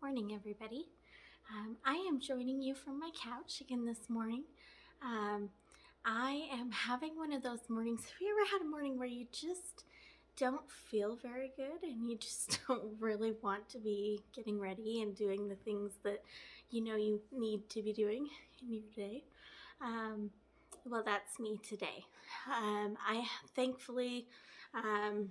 morning, everybody. I am joining you from my couch again this morning. Um, I am having one of those mornings. Have you ever had a morning where you just don't feel very good and you just don't really want to be getting ready and doing the things that you know you need to be doing in your day? Um, well, that's me today. I thankfully, um,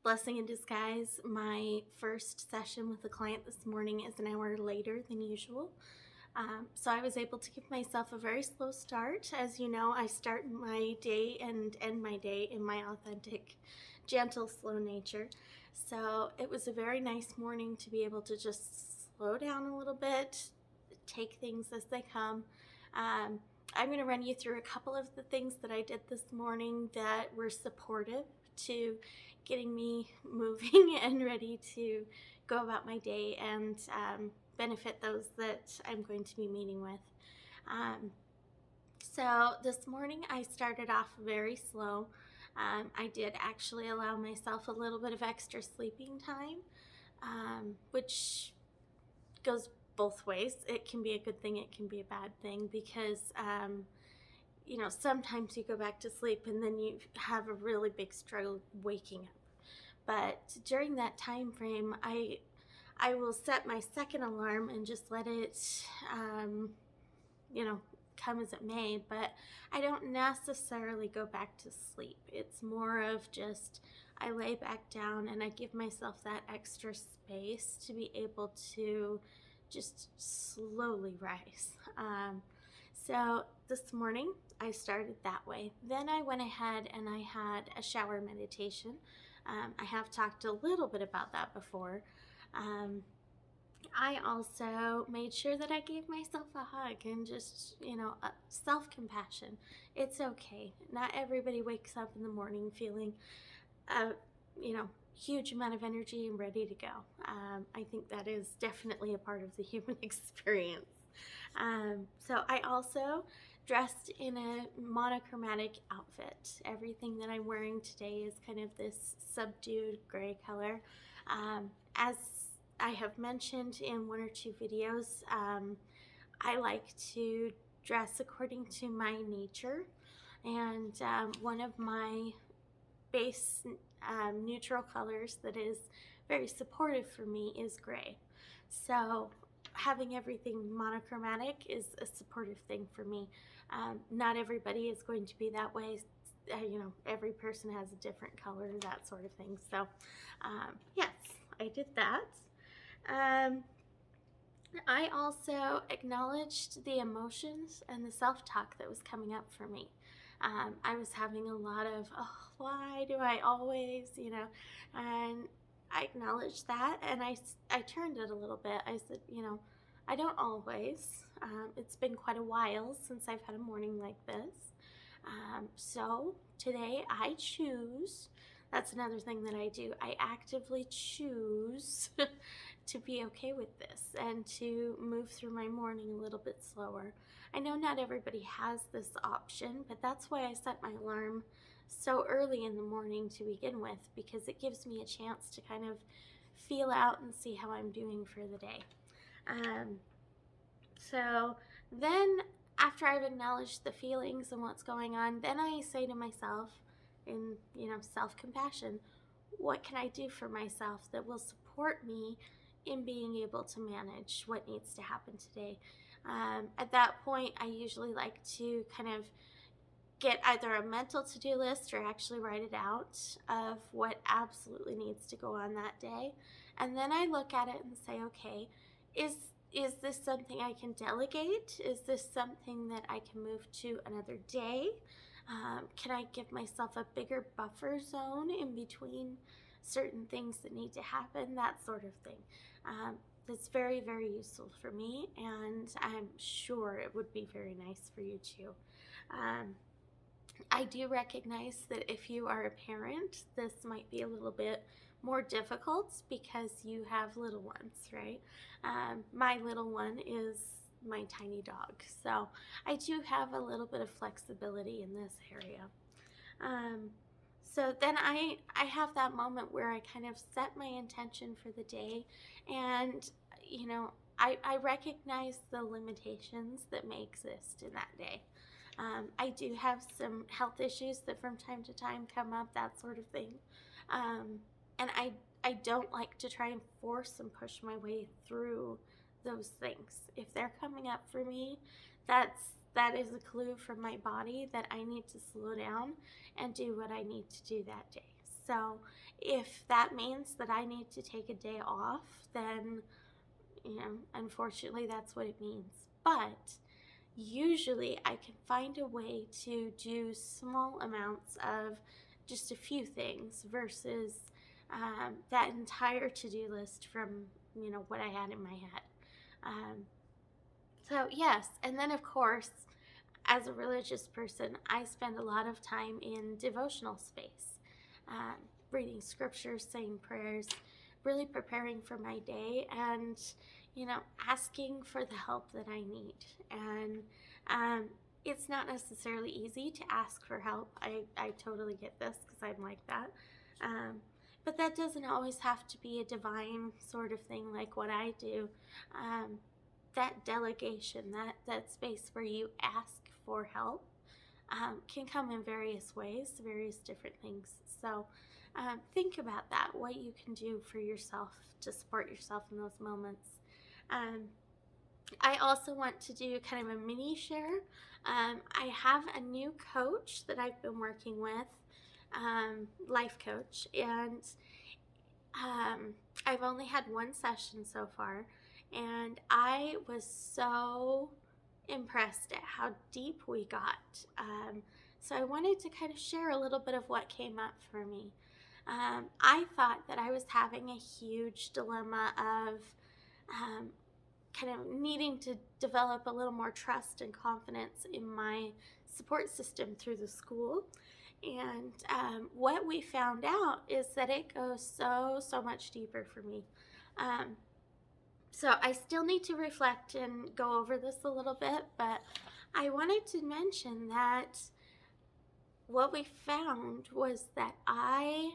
blessing in disguise, my first session with the client this morning is an hour later than usual. So I was able to give myself a very slow start. As you know, I start my day and end my day in my authentic, gentle, slow nature. So it was a very nice morning to be able to just slow down a little bit, take things as they come. Um, I'm going to run you through a couple of the things that I did this morning that were supportive to getting me moving and ready to go about my day and benefit those that I'm going to be meeting with. Um, so this morning I started off very slow. I did actually allow myself a little bit of extra sleeping time, which goes both ways. It can be a good thing, it can be a bad thing because sometimes you go back to sleep and then you have a really big struggle waking up. But during that time frame, I will set my second alarm and just let it, you know, come as it may. But I don't necessarily go back to sleep. It's more of just I lay back down and I give myself that extra space to be able to just slowly rise. So this morning I started that way. Then I went ahead and I had a shower meditation. I have talked a little bit about that before. I also made sure that I gave myself a hug and just, self-compassion. It's okay. Not everybody wakes up in the morning feeling, a, huge amount of energy and ready to go. I think that is definitely a part of the human experience. So I also dressed in a monochromatic outfit. Everything that I'm wearing today is kind of this subdued gray color. As I have mentioned in one or two videos, I like to dress according to my nature, and one of my base neutral colors that is very supportive for me is gray. So having everything monochromatic is a supportive thing for me. Not everybody is going to be that way. Every person has a different color, that sort of thing. So yes, I did that. I also acknowledged the emotions and the self-talk that was coming up for me. I was having a lot of, oh, why do I always, and I acknowledged that and I turned it a little bit. I said, I don't always. It's been quite a while since I've had a morning like this. So today I choose, that's another thing that I do, I actively choose to be okay with this and to move through my morning a little bit slower. I know not everybody has this option, but that's why I set my alarm so early in the morning to begin with, because it gives me a chance to kind of feel out and see how I'm doing for the day. So then after I've acknowledged the feelings and what's going on, then I say to myself in, self-compassion, what can I do for myself that will support me in being able to manage what needs to happen today? At that point, I usually like to kind of get either a mental to-do list or actually write it out of what absolutely needs to go on that day. And then I look at it and say, okay, is this something I can delegate? Is this something that I can move to another day? Can I give myself a bigger buffer zone in between certain things that need to happen? That sort of thing. That's very, very useful for me, and I'm sure it would be very nice for you too. I do recognize that if you are a parent, this might be a little bit more difficult because you have little ones, right? My little one is my tiny dog, so I do have a little bit of flexibility in this area. So then I have that moment where I kind of set my intention for the day, and I recognize the limitations that may exist in that day. I do have some health issues that from time to time come up, that sort of thing. Um, and I don't like to try and force and push my way through those things. If they're coming up for me, that is a clue from my body that I need to slow down and do what I need to do that day. So if that means that I need to take a day off, then unfortunately that's what it means. But usually I can find a way to do small amounts of just a few things versus that entire to-do list from what I had in my head. So yes, and then of course, as a religious person, I spend a lot of time in devotional space, um, reading scriptures, saying prayers, really preparing for my day, and asking for the help that I need. And it's not necessarily easy to ask for help. I totally get this because I'm like that. But that doesn't always have to be a divine sort of thing like what I do. That delegation, that space where you ask for help, can come in various ways, various different things. So think about that, what you can do for yourself to support yourself in those moments. I also want to do kind of a mini share. I have a new coach that I've been working with, life coach, and I've only had one session so far, and I was so impressed at how deep we got. So I wanted to kind of share a little bit of what came up for me. I thought that I was having a huge dilemma of kind of needing to develop a little more trust and confidence in my support system through the school. And what we found out is that it goes so much deeper for me. So I still need to reflect and go over this a little bit, but I wanted to mention that what we found was that I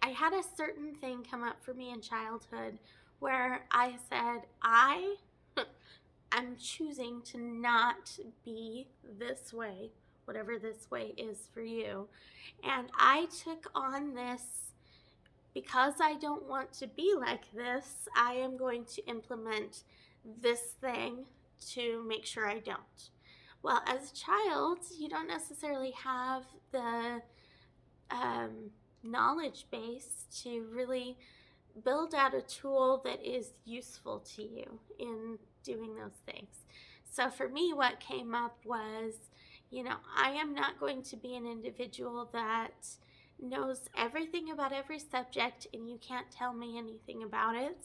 had a certain thing come up for me in childhood where I said, I'm choosing to not be this way, whatever this way is for you. And I took on this, because I don't want to be like this, I am going to implement this thing to make sure I don't. Well, as a child, you don't necessarily have the knowledge base to really build out a tool that is useful to you in doing those things. So for me, what came up was, I am not going to be an individual that knows everything about every subject and you can't tell me anything about it.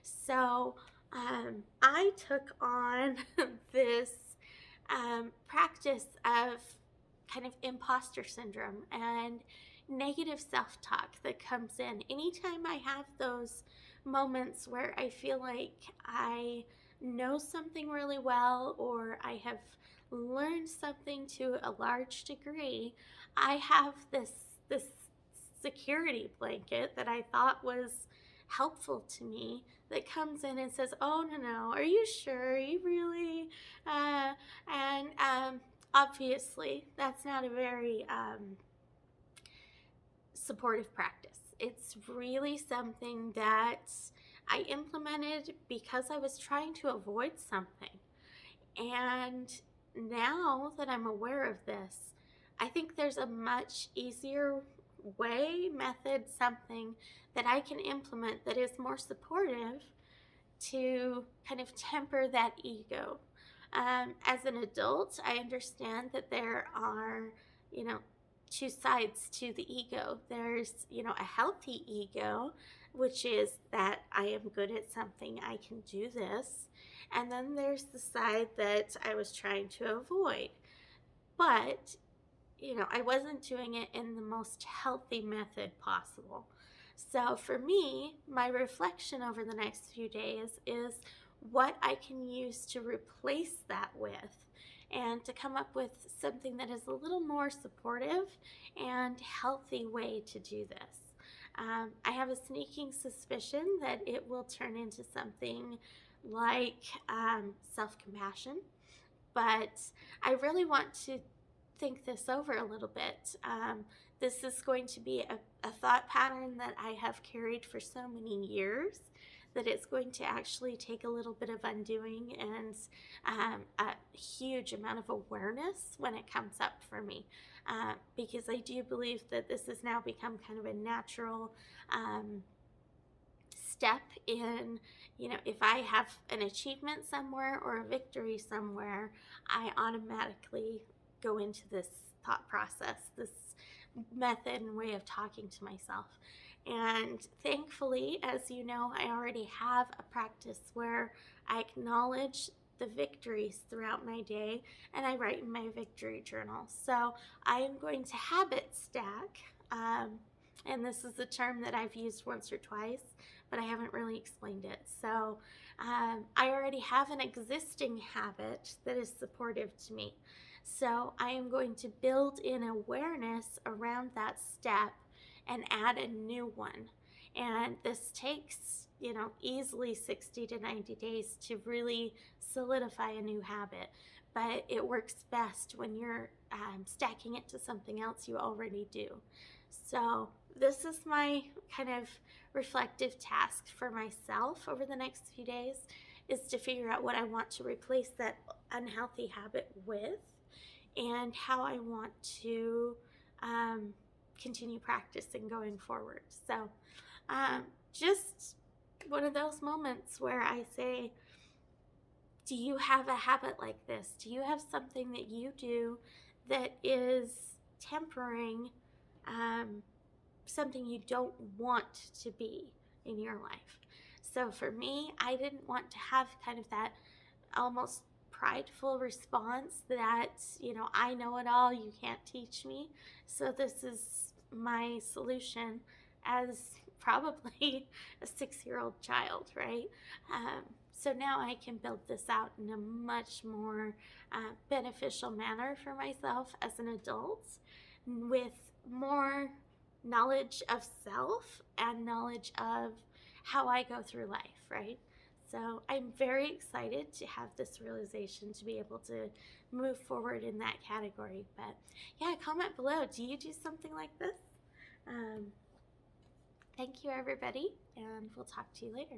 So I took on this practice of kind of imposter syndrome and negative self-talk that comes in. Anytime I have those moments where I feel like I know something really well or I have learned something to a large degree, I have this security blanket that I thought was helpful to me that comes in and says, oh, no, are you sure? Are you really? And obviously, that's not a very supportive practice. It's really something that I implemented because I was trying to avoid something. And now that I'm aware of this, I think there's a much easier method, something that I can implement that is more supportive to kind of temper that ego. As an adult, I understand that there are, two sides to the ego. There's, a healthy ego, which is that I am good at something, I can do this. And then there's the side that I was trying to avoid. But, I wasn't doing it in the most healthy method possible. So for me, my reflection over the next few days is what I can use to replace that with and to come up with something that is a little more supportive and healthy way to do this. I have a sneaking suspicion that it will turn into something like self-compassion, but I really want to think this over a little bit. This is going to be a thought pattern that I have carried for so many years that it's going to actually take a little bit of undoing and a huge amount of awareness when it comes up for me. Because I do believe that this has now become kind of a natural step in, if I have an achievement somewhere or a victory somewhere, I automatically go into this thought process, this method and way of talking to myself. And thankfully, as you know, I already have a practice where I acknowledge the victories throughout my day and I write in my victory journal. So I am going to habit stack. And this is a term that I've used once or twice, but I haven't really explained it. So I already have an existing habit that is supportive to me. So I am going to build in awareness around that step and add a new one. And this takes, easily 60 to 90 days to really solidify a new habit. But it works best when you're stacking it to something else you already do. So this is my kind of reflective task for myself over the next few days, is to figure out what I want to replace that unhealthy habit with and how I want to continue practicing going forward. So just one of those moments where I say, do you have a habit like this? Do you have something that you do that is tempering something you don't want to be in your life? So for me, I didn't want to have kind of that almost prideful response that, I know it all, you can't teach me. So this is my solution as probably a 6-year-old child, right? So now I can build this out in a much more beneficial manner for myself as an adult, with more knowledge of self and knowledge of how I go through life, right? So I'm very excited to have this realization, to be able to move forward in that category. But yeah, comment below. Do you do something like this? Thank you, everybody, and we'll talk to you later.